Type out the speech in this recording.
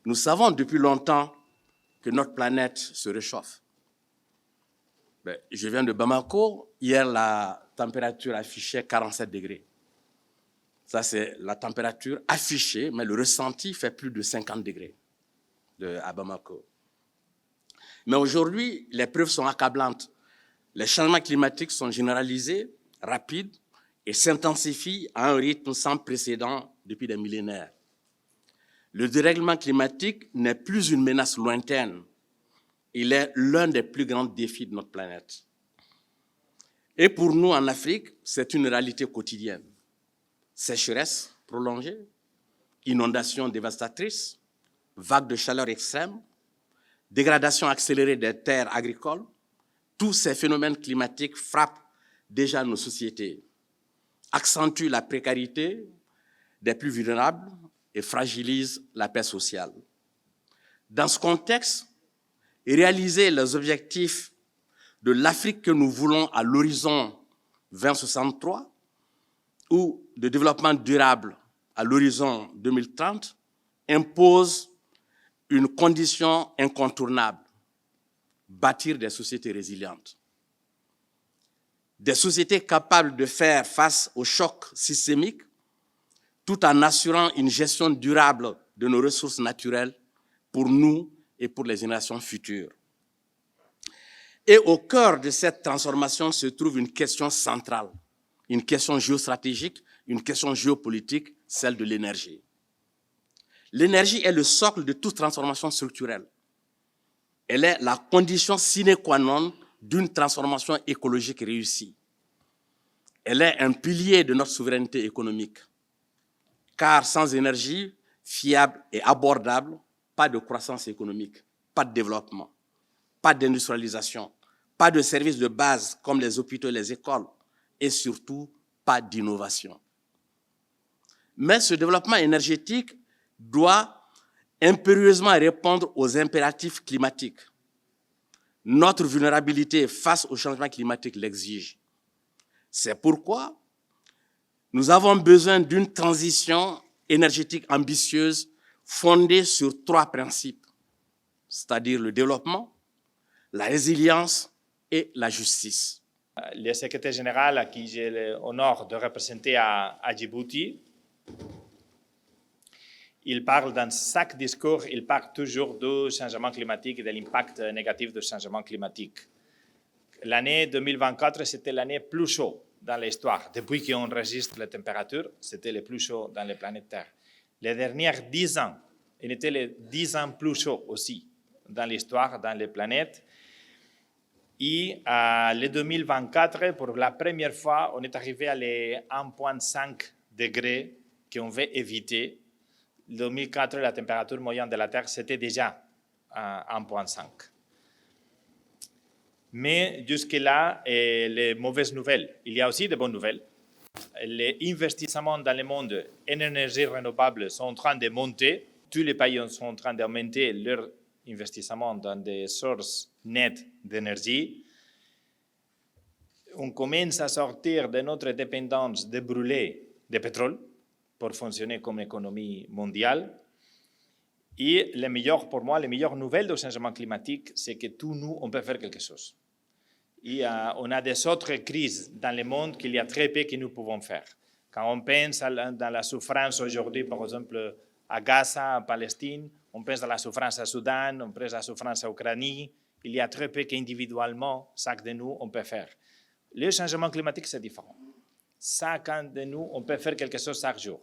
Nous savons depuis longtemps que notre planète se réchauffe. Je viens de Bamako. Hier, la température affichait 47 degrés. Ça, c'est la température affichée, mais le ressenti fait plus de 50 degrés à Bamako. Mais aujourd'hui, les preuves sont accablantes. Les changements climatiques sont généralisés, rapides, et s'intensifient à un rythme sans précédent depuis des millénaires. Le dérèglement climatique n'est plus une menace lointaine. Il est l'un des plus grands défis de notre planète. Et pour nous, en Afrique, c'est une réalité quotidienne. Sécheresse prolongée, inondations dévastatrices, vagues de chaleur extrêmes, dégradation accélérée des terres agricoles, tous ces phénomènes climatiques frappent déjà nos sociétés, accentuent la précarité des plus vulnérables et fragilisent la paix sociale. Dans ce contexte, réaliser les objectifs de l'Afrique que nous voulons à l'horizon 2063 ou de développement durable à l'horizon 2030 impose une condition incontournable, bâtir des sociétés résilientes. Des sociétés capables de faire face aux chocs systémiques tout en assurant une gestion durable de nos ressources naturelles pour nous et pour les générations futures. Et au cœur de cette transformation se trouve une question centrale, une question géostratégique, une question géopolitique, celle de l'énergie. L'énergie est le socle de toute transformation structurelle. Elle est la condition sine qua non d'une transformation écologique réussie. Elle est un pilier de notre souveraineté économique. Car sans énergie fiable et abordable, pas de croissance économique, pas de développement, pas d'industrialisation, pas de services de base comme les hôpitaux et les écoles, et surtout pas d'innovation. Mais ce développement énergétique doit impérieusement répondre aux impératifs climatiques. Notre vulnérabilité face au changement climatique l'exige. C'est pourquoi nous avons besoin d'une transition énergétique ambitieuse fondée sur 3 principes, c'est-à-dire le développement, la résilience et la justice. Le secrétaire général à qui j'ai l'honneur de représenter à Djibouti, il parle dans chaque discours, il parle toujours du changement climatique et de l'impact négatif du changement climatique. L'année 2024, c'était l'année plus chaude dans l'histoire. Depuis qu'on enregistre les températures, c'était le plus chaud dans la planète Terre. Les derniers 10 ans, il était les 10 ans plus chauds aussi dans l'histoire, dans les planètes. Et le 2024, pour la première fois, on est arrivé à les 1,5 degrés qu'on veut éviter. En 2004, la température moyenne de la Terre, c'était déjà 1,5. Mais jusque-là, les mauvaises nouvelles. Il y a aussi de bonnes nouvelles. Les investissements dans le monde en énergie renouvelable sont en train de monter. Tous les pays sont en train d'augmenter leur investissement dans des sources nettes d'énergie. On commence à sortir de notre dépendance de brûler de pétrole pour fonctionner comme économie mondiale. Et pour moi, les meilleures nouvelles du changement climatique, c'est que tous nous, on peut faire quelque chose. Et on a des autres crises dans le monde qu'il y a très peu que nous pouvons faire. Quand on pense dans la souffrance aujourd'hui, par exemple, à Gaza, à Palestine, on pense à la souffrance à Soudan, on pense à la souffrance à Ukraine, il y a très peu qu'individuellement, chaque de nous, on peut faire. Le changement climatique, c'est différent. Chacun de nous, on peut faire quelque chose chaque jour.